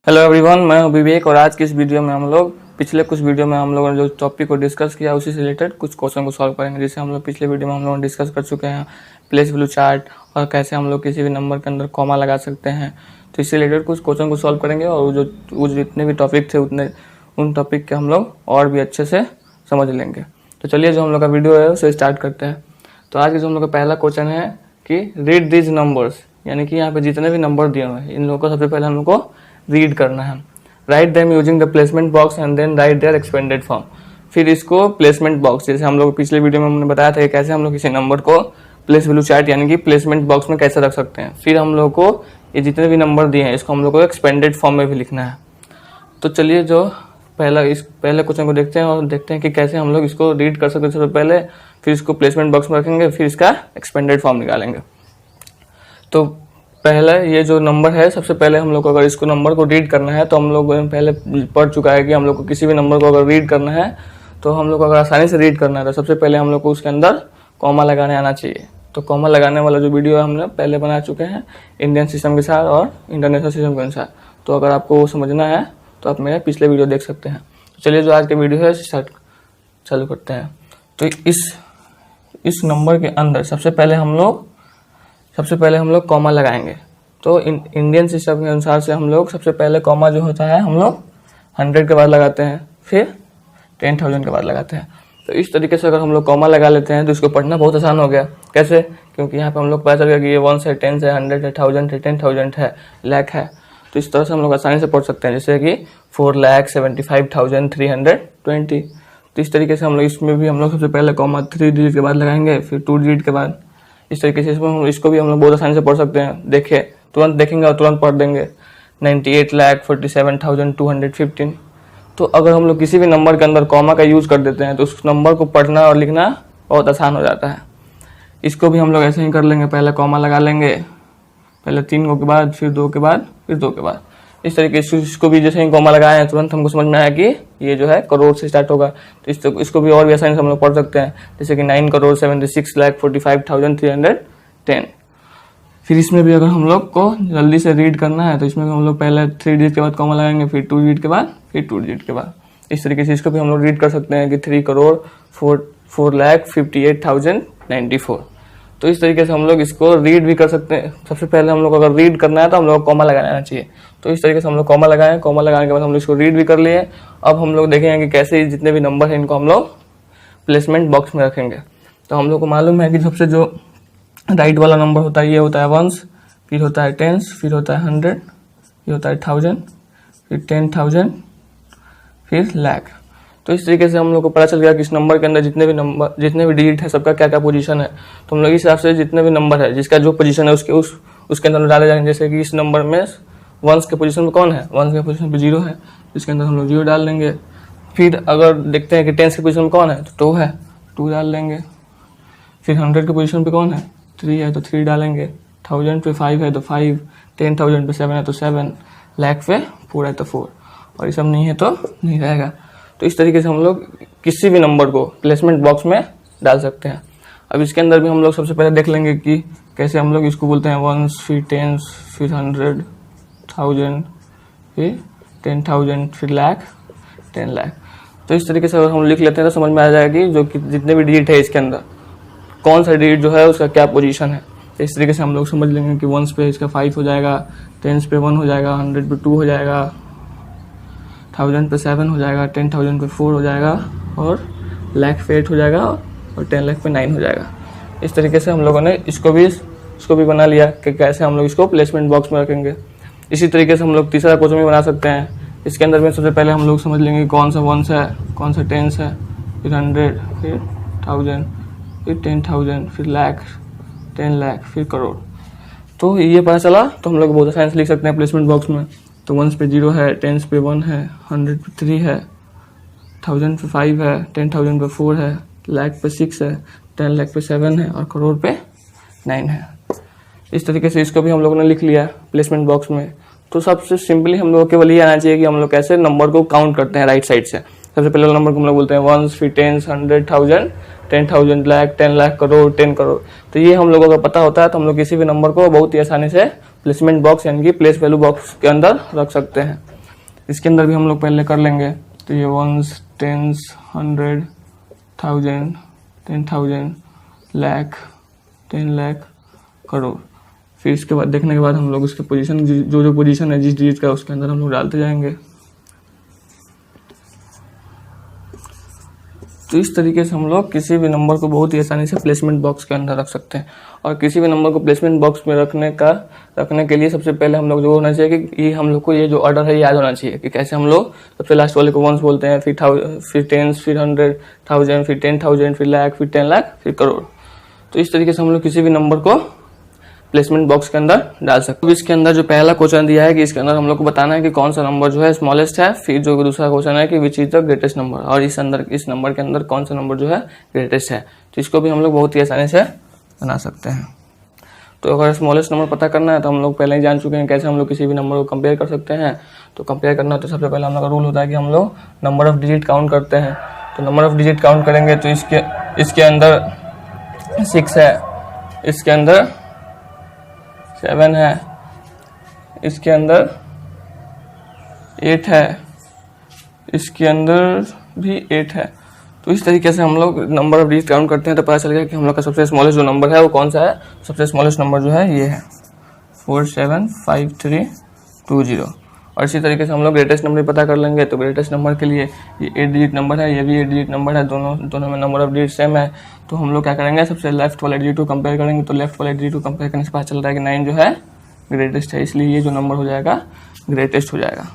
Hello everyone, मैं हूं विवेक और आज की इस वीडियो में हम लोग पिछले कुछ वीडियो में हम लोगों ने जो टॉपिक को डिस्कस किया उसी से रिलेटेड कुछ क्वेश्चन को सॉल्व करेंगे। जैसे हम लोग पिछले वीडियो में हम लोग डिस्कस कर चुके हैं प्लेस वैल्यू चार्ट और कैसे हम लोग किसी भी नंबर के अंदर कॉमा लगा सकते हैं। तो इससे रिलेटेड कुछ क्वेश्चन को सॉल्व करेंगे और वो जितने भी टॉपिक थे उन टॉपिक के हम लोग और भी अच्छे से समझ लेंगे। तो चलिए जो हम लोग का वीडियो है उसे स्टार्ट करते हैं। तो आज के जो हम लोग का पहला क्वेश्चन है कि रीड दीज नंबर्स, यानी कि यहाँ पे जितने भी नंबर दिए हुए हैं इन लोगों को सबसे पहले हम लोग को रीड करना है। Write them using the placement box and then write their expanded form. फिर इसको प्लेसमेंट बॉक्स, जैसे हम लोग पिछले वीडियो में हमने बताया था कि कैसे हम लोग किसी नंबर को प्लेस वैल्यू चार्ट यानी कि प्लेसमेंट बॉक्स में कैसे रख सकते हैं। फिर हम लोग को ये जितने भी नंबर दिए हैं इसको हम लोग को एक्सपेंडेड फॉर्म में भी लिखना है। तो चलिए जो पहले क्वेश्चन को देखते हैं और देखते हैं कि कैसे हम लोग इसको रीड कर सकते हैं सबसे पहले, फिर इसको प्लेसमेंट बॉक्स में रखेंगे, फिर इसका एक्सपेंडेड फॉर्म निकालेंगे। तो पहले ये जो नंबर है, सबसे पहले हम लोग को अगर इसको नंबर को रीड करना है तो हम लोग पहले पढ़ चुका है कि हम लोग को किसी भी नंबर को अगर रीड करना है तो हम लोग को अगर आसानी से रीड करना है तो सबसे पहले हम लोग को उसके अंदर कॉमा लगाने आना चाहिए। तो कॉमा लगाने वाला जो वीडियो हमने पहले बना चुके हैं इंडियन सिस्टम के साथ और इंटरनेशनल सिस्टम के अनुसार। तो अगर आपको वो समझना है तो आप मेरे पिछले वीडियो देख सकते हैं। तो चलिए जो आज के वीडियो है स्टार्ट चालू करते हैं। तो इस नंबर के अंदर सबसे पहले हम लोग कॉमा लगाएंगे। तो इंडियन सिस्टम के अनुसार से हम लोग सबसे पहले कॉमा जो होता है हम लोग 100 के बाद लगाते हैं, फिर 10,000 के बाद लगाते हैं। तो इस तरीके से अगर हम लोग कॉमा लगा लेते हैं तो इसको पढ़ना बहुत आसान हो गया। कैसे? क्योंकि यहाँ पे हम लोग पता चल गया कि ये 1 है, 10 है, 100 है, 1000 है, 10,000 है, लाख है। तो इस तरह से हम लोग आसानी से पढ़ सकते हैं, जैसे कि 4,75,320। तो इस तरीके से हम लोग इसमें भी हम लोग सबसे पहले कॉमा 3 डिजिट के बाद लगाएंगे, फिर 2 डिजिट के बाद। इस तरीके से इसको भी हम लोग बहुत आसानी से पढ़ सकते हैं। देखिए, तुरंत देखेंगे और तुरंत पढ़ देंगे। 98,47,215। तो अगर हम लोग किसी भी नंबर के अंदर कॉमा का यूज कर देते हैं तो उस नंबर को पढ़ना और लिखना बहुत आसान हो जाता है। इसको भी हम लोग ऐसे ही कर लेंगे, पहले कॉमा लगा लेंगे, पहले 3 के बाद, फिर 2 के बाद, फिर 2 के बाद। इस तरीके से इसको भी जैसे ही कॉमा लगाए हैं तुरंत हमको समझ में आया कि ये जो है करोड़ से स्टार्ट होगा। तो इसको भी और भी आसानी से हम लोग पढ़ सकते हैं, जैसे कि 9,76,45,310। फिर इसमें भी अगर हम लोग को जल्दी से रीड करना है तो इसमें भी हम लोग पहले 3 डिजिट के बाद कॉमा लगाएंगे, फिर 2 डिजिट के बाद, फिर 2 डिजिट के बाद। इस तरीके से इसको भी हम लोग रीड कर सकते हैं कि 3,04,58,094। तो इस तरीके से हम लोग इसको रीड भी कर सकते हैं। सबसे पहले हम लोग अगर रीड करना है तो हम लोग कॉमा लगाना चाहिए। तो इस तरीके से हम लोग कॉमा लगाएं, कॉमा लगाने के बाद हम लोग इसको रीड भी कर लिए। अब हम लोग देखेंगे कि कैसे जितने भी नंबर हैं इनको हम लोग प्लेसमेंट बॉक्स में रखेंगे। तो हम लोग को मालूम है कि सबसे जो राइट वाला नंबर होता है ये होता है 1s, फिर होता है 10s, फिर होता है 100, फिर होता है 1000, फिर 10,000, फिर लाख। तो इस तरीके से हम लोग को पता चल गया कि इस नंबर के अंदर जितने भी डिजिट है सबका क्या क्या पोजीशन है। तो हम लोग इस हिसाब से जितने भी नंबर है जिसका जो पोजीशन है उसके अंदर डाले जाएंगे। जैसे कि इस नंबर में 1s के पोजीशन में कौन है, 1s के पोजीशन पे 0 है, इसके अंदर हम लोग 0 डाल देंगे। फिर अगर देखते हैं कि 10s के पोजीशन में कौन है तो 2 है, 2 डाल देंगे। फिर 100 के पोजीशन पे कौन है, 3 है तो 3 डालेंगे। 1000 पे 5 है तो 5, 10,000 पे 7 है तो 7, लाख पे 4 है तो 4, और ये सब नहीं है तो नहीं रहेगा। तो इस तरीके से हम लोग किसी भी नंबर को प्लेसमेंट बॉक्स में डाल सकते हैं। अब इसके अंदर भी हम लोग सबसे पहले देख लेंगे कि कैसे हम लोग इसको बोलते हैं 1s, फिर 10s, फिर 100, 1000, फिर 10,000, फिर लाख, 10 लाख। तो इस तरीके से अगर हम लिख लेते हैं तो समझ में आ जाएगा कि जो कि जितने भी डिजिट है इसके अंदर कौन सा डिजिट जो है उसका क्या पोजीशन है। तो इस तरीके से हम लोग समझ लेंगे कि 1s पे इसका 5 हो जाएगा, 10s पे 1 हो जाएगा, 100 पे 2 हो जाएगा, 1000 पे 7 हो जाएगा, 10,000 पे 4 हो जाएगा, और लाख पे 8 हो जाएगा, और 10 लाख पे 9 हो जाएगा। इस तरीके से हम लोगों ने इसको भी बना लिया कि कैसे हम लोग इसको प्लेसमेंट बॉक्स में रखेंगे। इसी तरीके से हम लोग तीसरा क्वेश्चन भी बना सकते हैं। इसके अंदर में सबसे पहले हम लोग समझ लेंगे कौन सा 1s है, कौन सा 10s है, फिर 100, फिर 1000, फिर 10,000, फिर लाख, 10 लाख, फिर करोड़। तो ये पता चला तो हम लोग बहुत आसानी से लिख सकते हैं प्लेसमेंट बॉक्स में। तो 1s पे 0 है, 10s पे 1 है, 100 पे 3 है, 1000 पे 5 है, 10,000 पे 4 है, लाख पे 6 है, 10 लाख पे 7 है, और करोड़ पे 9 है। इस तरीके से इसको भी हम लोगों ने लिख लिया प्लेसमेंट बॉक्स में। तो सबसे सिंपली हम लोग को केवल ये आना चाहिए कि हम लोग कैसे नंबर को काउंट करते हैं राइट साइड से। सबसे पहले नंबर को हम लोग बोलते हैं 1s, फिर 10s, 100, 1000, 10,000, लाख, 10 लाख, करोड़, 10 करोड़। तो ये हम लोगों को पता होता है तो हम लोग किसी भी नंबर को बहुत ही आसानी से प्लेसमेंट बॉक्स यानी कि प्लेस वैल्यू बॉक्स के अंदर रख सकते हैं। इसके अंदर भी हम लोग पहले कर लेंगे। तो ये वंस, टेंस, 100, 1000, 10,000, लाख, 10 लाख, करोड़। फिर इसके बाद देखने के बाद हम लोग उसके पोजीशन, जो पोजीशन है जिस डिजिट का, उसके अंदर हम लोग डालते जाएंगे। तो इस तरीके से हम लोग किसी भी नंबर को बहुत ही आसानी से प्लेसमेंट बॉक्स के अंदर रख सकते हैं। और किसी भी नंबर को प्लेसमेंट बॉक्स में रखने के लिए सबसे पहले हम लोग जो होना चाहिए कि ये हम लोग को ये जो ऑर्डर है याद होना चाहिए कि कैसे हम लोग सबसे लास्ट वाले को वंस बोलते हैं, फिर टेंस, फिर 100, 1000, फिर 10,000, फिर लाख, फिर 10 लाख, फिर करोड़। तो इस तरीके से हम लोग किसी भी नंबर को प्लेसमेंट बॉक्स के अंदर डाल सकते हैं। इसके अंदर जो पहला क्वेश्चन दिया है कि इसके अंदर हम लोग को बताना है कि कौन सा नंबर जो है स्मॉलेस्ट है। फिर जो दूसरा क्वेश्चन है कि which is the greatest number, और इस नंबर के अंदर कौन सा नंबर जो है ग्रेटेस्ट है। तो इसको भी हम लोग बहुत ही आसानी से बना सकते हैं। तो अगर स्मॉलेस्ट नंबर पता करना है तो हम लोग पहले ही जान चुके हैं कैसे हम लोग किसी भी नंबर को कंपेयर कर सकते हैं। तो कंपेयर करना है तो सबसे पहले हम लोग का रूल होता है कि हम लोग नंबर ऑफ डिजिट काउंट करते हैं। तो नंबर ऑफ डिजिट काउंट करेंगे तो इसके अंदर 6 है, इसके अंदर 7 है, इसके अंदर 8 है, इसके अंदर भी 8 है। तो इस तरीके से हम लोग नंबर ऑफ डिजिट काउंट करते हैं तो पता चलेगा कि हम लोग का सबसे स्मॉलेस्ट जो नंबर है वो कौन सा है। सबसे स्मॉलेस्ट नंबर जो है ये है 475320। और इसी तरीके से हम लोग ग्रेटेस्ट नंबर पता कर लेंगे। तो ग्रेटेस्ट नंबर के लिए ये 8 डिजिट नंबर है, ये भी 8 डिजिट नंबर है, दोनों में नंबर ऑफ डिजिट सेम है। तो हम लोग क्या करेंगे, सबसे लेफ्ट वाले डिजिट को कंपेयर करेंगे। तो लेफ्ट वाले डिजिट को कंपेयर करने से पता चल रहा है कि 9 जो है ग्रेटेस्ट है, इसलिए ये जो नंबर हो जाएगा ग्रेटेस्ट हो जाएगा।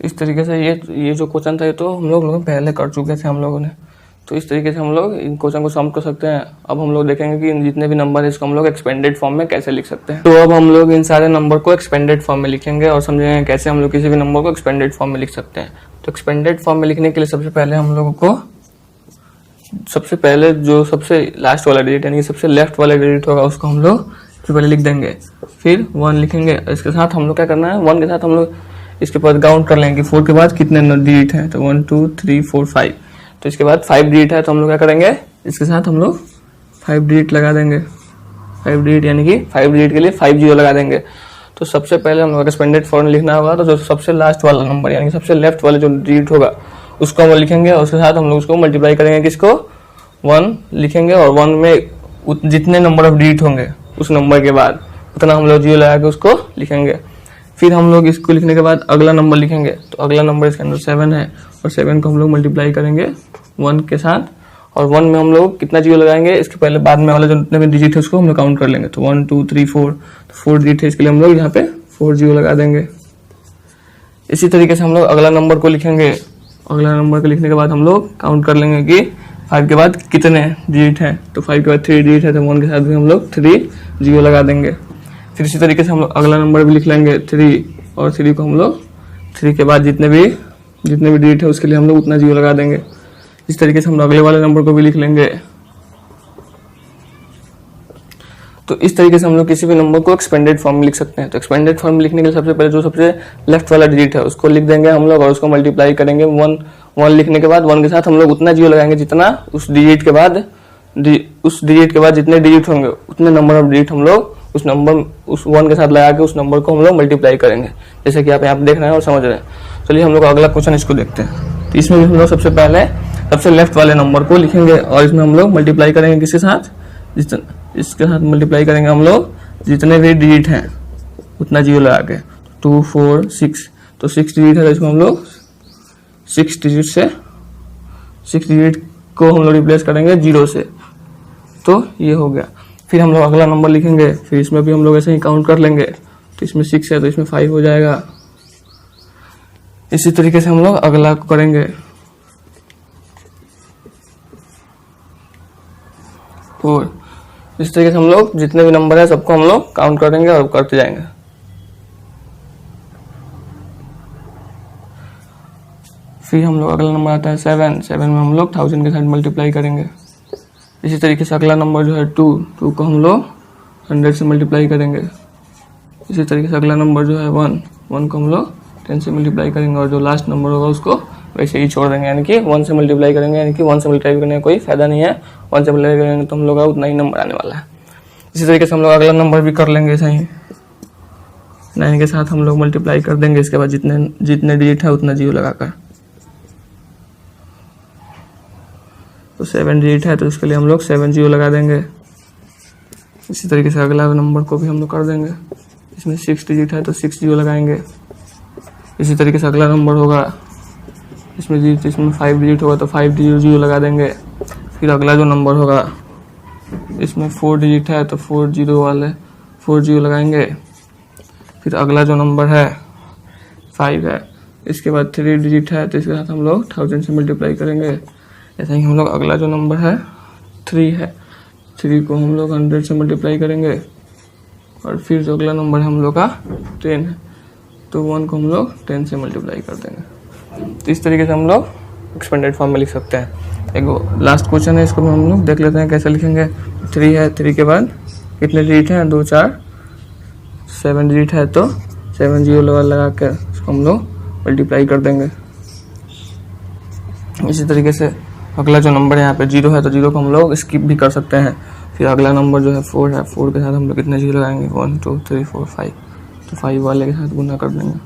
इस तरीके से ये जो क्वेश्चन था ये तो हम लोग पहले कर चुके थे हम लोगों ने। तो इस तरीके से हम लोग इन क्वेश्चन को सॉल्व कर सकते हैं। अब हम लोग देखेंगे कि जितने भी नंबर है इसको हम लोग एक्सपेंडेड फॉर्म में कैसे लिख सकते हैं। तो अब हम लोग इन सारे नंबर को एक्सपेंडेड फॉर्म में लिखेंगे और समझेंगे कैसे हम लोग किसी भी नंबर को एक्सपेंडेड फॉर्म में लिख सकते हैं। तो एक्सपेंडेड फॉर्म में लिखने के लिए सबसे पहले हम लोगों को जो सबसे लास्ट वाला डिजिट यानी सबसे लेफ्ट वाला डिजिट होगा उसको हम लोग सबसे पहले लिख देंगे। फिर 1 लिखेंगे। इसके साथ हम लोग क्या करना है, 1 के साथ हम लोग इसके बाद काउंट कर लेंगे 4 के बाद कितने डिजिट हैं। तो 1 2 3 4 5। तो इसके बाद 5 डिजिट है तो हम लोग क्या करेंगे, इसके साथ हम लोग 5 डिजिट लगा देंगे। 5 डिजिट यानी कि 5 डिजिट के लिए 5 जीरो लगा देंगे। तो सबसे पहले हम लोग एक्सपेंडेड फॉर्म लिखना होगा तो जो सबसे लास्ट वाला नंबर यानी सबसे लेफ्ट वाले जो डिजिट होगा उसको हम लिखेंगे और उसके साथ हम लोग उसको मल्टीप्लाई करेंगे। किसको, 1 लिखेंगे और 1 में जितने नंबर ऑफ डिजिट होंगे उस नंबर के बाद उतना हम लोग जीरो लगा के उसको लिखेंगे। फिर हम लोग इसको लिखने के बाद अगला नंबर लिखेंगे। तो अगला नंबर इसके अंदर 7 है और 7 को हम लोग मल्टीप्लाई करेंगे 1 के साथ और 1 में हम लोग कितना जीरो लगाएंगे, इसके पहले बाद में वाला जो जितने भी डिजिट है उसको हम लोग काउंट कर लेंगे। तो 1 2 3 4, तो 4 डिजिट है, इसके लिए हम लोग यहाँ पे 4 जीरो लगा देंगे। इसी तरीके से हम लोग अगला नंबर को लिखेंगे। अगला नंबर को लिखने के बाद हम लोग काउंट कर लेंगे कि 5 के बाद कितने डिजिट हैं। तो 5 के बाद 3 डिजिट है तो 1 के साथ भी हम लोग 3 जीरो लगा देंगे। फिर इसी तरीके से हम लोग अगला नंबर भी लिख लेंगे 3 और 3 को हम लोग 3 के बाद जितने भी डिजिट है उसके लिए हम लोग उतना जीरो लगा देंगे। इस तरीके से हम लोग अगले वाले नंबर को भी लिख लेंगे। तो इस तरीके से हम लोग किसी भी नंबर को एक्सपेंडेड फॉर्म में लिख सकते हैं। तो एक्सपेंडेड फॉर्म में लिखने के लिए सबसे पहले जो सबसे लेफ्ट वाला डिजिट है उसको लिख देंगे हम लोग और उसको मल्टीप्लाई करेंगे 1 लिखने के बाद 1 के साथ हम लोग उतना जीरो लगाएंगे जितना उस डिजिट के बाद जितने डिजिट होंगे उतने नंबर ऑफ डिजिट हम लोग उस 1 के साथ लगा के उस नंबर को हम लोग मल्टीप्लाई करेंगे, जैसे कि आप यहाँ पे देख रहे हैं और समझ रहे हैं। चलिए हम लोग अगला क्वेश्चन इसको देखते हैं। तो इसमें भी हम लोग सबसे पहले सबसे लेफ्ट वाले नंबर को लिखेंगे और इसमें हम लोग मल्टीप्लाई करेंगे किसके साथ, इसके साथ मल्टीप्लाई करेंगे हम लोग जितने भी डिजिट हैं उतना जीरो लगा के। 2 4 6, तो 6 डिजिट है तो इसमें हम लोग 6 डिजिट को हम लोग रिप्लेस करेंगे 0 से। तो ये हो गया। फिर हम लोग अगला नंबर लिखेंगे। फिर इसमें भी हम लोग ऐसे ही काउंट कर लेंगे। तो इसमें 6 है तो इसमें 5 हो जाएगा। इसी तरीके से हम लोग अगला करेंगे। और इस तरीके से हम लोग जितने भी नंबर है सबको हम लोग काउंट करेंगे और करते जाएंगे। फिर हम लोग अगला नंबर आता है 7 में हम लोग 1000 के साथ मल्टीप्लाई करेंगे। इसी तरीके से अगला नंबर जो है 2 को हम लोग 100 से मल्टीप्लाई करेंगे। इसी तरीके से अगला नंबर जो है 1 को हम लोग 10 से मल्टीप्लाई करेंगे और जो लास्ट नंबर होगा उसको वैसे ही छोड़ देंगे, यानी कि 1 से मल्टीप्लाई करेंगे, यानी कि 1 से मल्टीप्लाई करने का कोई फायदा नहीं है। 1 से मल्टीप्लाई करेंगे तो हम लोग का उतना ही नंबर आने वाला है। इसी तरीके से हम लोग अगला नंबर भी कर लेंगे ऐसा ही। 9 के साथ हम लोग मल्टीप्लाई कर देंगे, इसके बाद जितने डिजिट है उतना 0 लगाकर। तो 7 डिजिट है तो इसके लिए हम लोग 7 0 लगा देंगे। इसी तरीके से अगला नंबर को भी हम लोग कर देंगे। इसमें 6 डिजिट है तो 6 0 लगाएंगे। इसी तरीके से अगला नंबर होगा, इसमें 5 डिजिट होगा तो 5 0 लगा देंगे। फिर अगला जो नंबर होगा, इसमें 4 डिजिट है तो 4 0 लगाएंगे। फिर अगला जो नंबर है 5 है, इसके बाद 3 डिजिट है तो इसके साथ हम लोग 1000 से मल्टीप्लाई करेंगे। ऐसा ही हम लोग अगला जो नंबर है 3 है, 3 को हम लोग 100 से मल्टीप्लाई करेंगे। और फिर जो अगला नंबर है हम लोग का 10 है, तो 1 को हम लोग 10 से मल्टीप्लाई कर देंगे। तो इस तरीके से हम लोग एक्सपेंडेड फॉर्म में लिख सकते हैं। एक लास्ट क्वेश्चन है, इसको भी हम लोग देख लेते हैं कैसे लिखेंगे। 3 है, 3 के बाद कितने डिजिट हैं, 2 4 7 डिजिट है तो 7 0 लगा कर इसको हम लोग मल्टीप्लाई कर देंगे। इसी तरीके से अगला जो नंबर है यहाँ पे 0 है तो 0 को हम लोग स्किप भी कर सकते हैं। फिर अगला नंबर जो है 4 है, 4 के साथ हम लोग कितने 0 लगाएंगे, 1 2 3 4 5, तो 5 वाले के साथ गुना कर देंगे।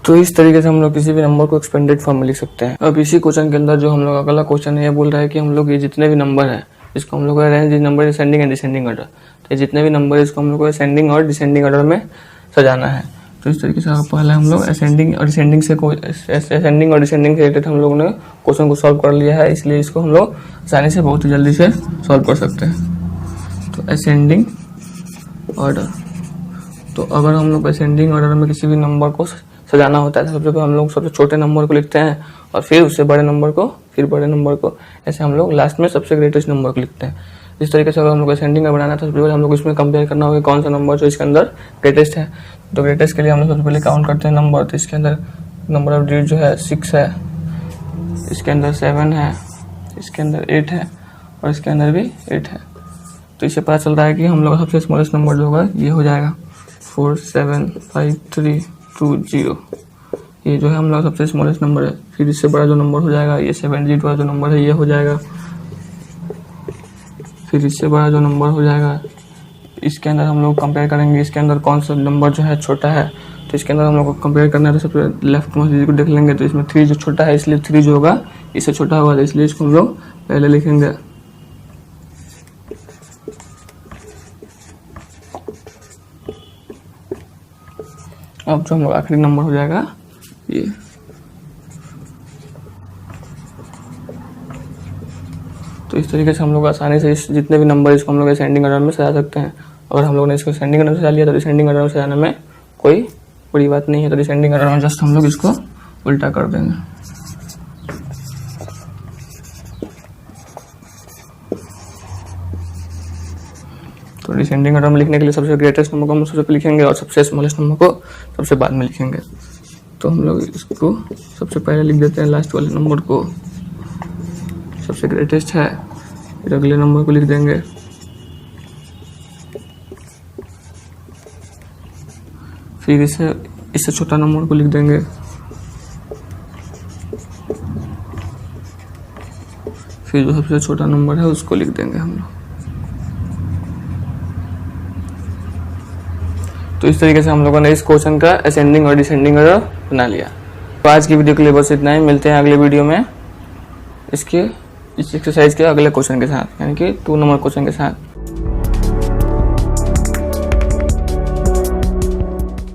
तो इस तरीके से हम लोग किसी भी नंबर को एक्सपेंडेड फॉर्म में लिख सकते हैं। अब इसी क्वेश्चन के अंदर जो हम लोग अगला क्वेश्चन है ये बोल रहा है कि हम लोग ये जितने भी नंबर है इसको हम लोग range number ascending and descending order, तो ये जितने भी नंबर है इसको हम लोग को असेंडिंग और डिसेंडिंग ऑर्डर में सजाना है। तो इस तरीके से पहले हम लोग असेंडिंग और डिसेंडिंग से रिलेटेड हम लोगों ने क्वेश्चन को सॉल्व कर लिया है, इसलिए इसको हम लोग आसानी से बहुत ही जल्दी से सॉल्व कर सकते हैं। तो असेंडिंग ऑर्डर, तो अगर हम लोग असेंडिंग ऑर्डर में किसी भी नंबर को सजाना होता है तो सबसे पहले हम लोग सबसे छोटे नंबर को लिखते हैं और फिर उससे बड़े नंबर को, फिर बड़े नंबर को, ऐसे हम लोग लास्ट में सबसे ग्रेटेस्ट नंबर को लिखते हैं। इस तरीके से अगर हम लोग असेंडिंग में बनाना है तो सबसे पहले हम लोग इसमें कंपेयर करना होगा कौन सा नंबर जो इसके अंदर ग्रेटेस्ट है। तो ग्रेटेस्ट के लिए हम लोग सबसे पहले काउंट करते हैं नंबर, तो इसके अंदर नंबर ऑफ डिजिट जो है 6 है, इसके अंदर 7 है, इसके अंदर 8 है और इसके अंदर भी 8 है। तो इससे पता चल रहा है कि हम लोग का सबसे स्मॉलेस्ट नंबर जो होगा ये हो जाएगा 4 7 5 3 2 0। ये जो है हम लोग सबसे स्मॉलेस्ट नंबर है। फिर इससे बड़ा जो नंबर हो जाएगा ये 7 डिजिट वाला जो नंबर है ये हो जाएगा। फिर इससे बड़ा जो नंबर हो जाएगा इसके अंदर हम लोग कंपेयर करेंगे इसके अंदर कौन सा नंबर जो है छोटा है। तो इसके अंदर हम लोग को कंपेयर करना है तो सबसे लेफ्ट मोस्ट डिजिट को देख लेंगे, तो इसमें 3 जो छोटा है इसलिए 3 जो होगा इससे छोटा होगा, इसलिए इसको हम लोग पहले लिखेंगे। अब जो हम लोग आखिरी नंबर हो जाएगा ये। तो इस तरीके से हम लोग आसानी से इस जितने भी नंबर इसको हम लोग असेंडिंग ऑर्डर में सजा सकते हैं। अगर हम लोगों ने इसको असेंडिंग ऑर्डर में सजा लिया तो डिसेंडिंग ऑर्डर में सजाने में कोई बड़ी बात नहीं है। तो डिसेंडिंग ऑर्डर में जस्ट हम लोग इसको उल्टा कर देंगे। तो डिसेंडिंग ऑर्डर में लिखने के लिए सबसे ग्रेटेस्ट नंबर को हम सबसे पहले लिखेंगे और सबसे स्मॉलेस्ट नंबर को सबसे बाद में लिखेंगे। तो हम लोग इसको सबसे पहले लिख देते हैं, लास्ट वाले नंबर को सबसे ग्रेटेस्ट है, फिर अगले नंबर को लिख देंगे, फिर इससे छोटा नंबर को लिख देंगे, फिर जो सबसे छोटा नंबर है उसको लिख देंगे हम लोग। तो इस तरीके से हम लोगों ने इस क्वेश्चन का असेंडिंग और डिसेंडिंग ऑर्डर बना लिया। तो आज की वीडियो के लिए बस इतना ही। मिलते हैं अगले वीडियो में इस एक्सरसाइज के अगले क्वेश्चन के साथ, यानी कि 2 नंबर क्वेश्चन के साथ।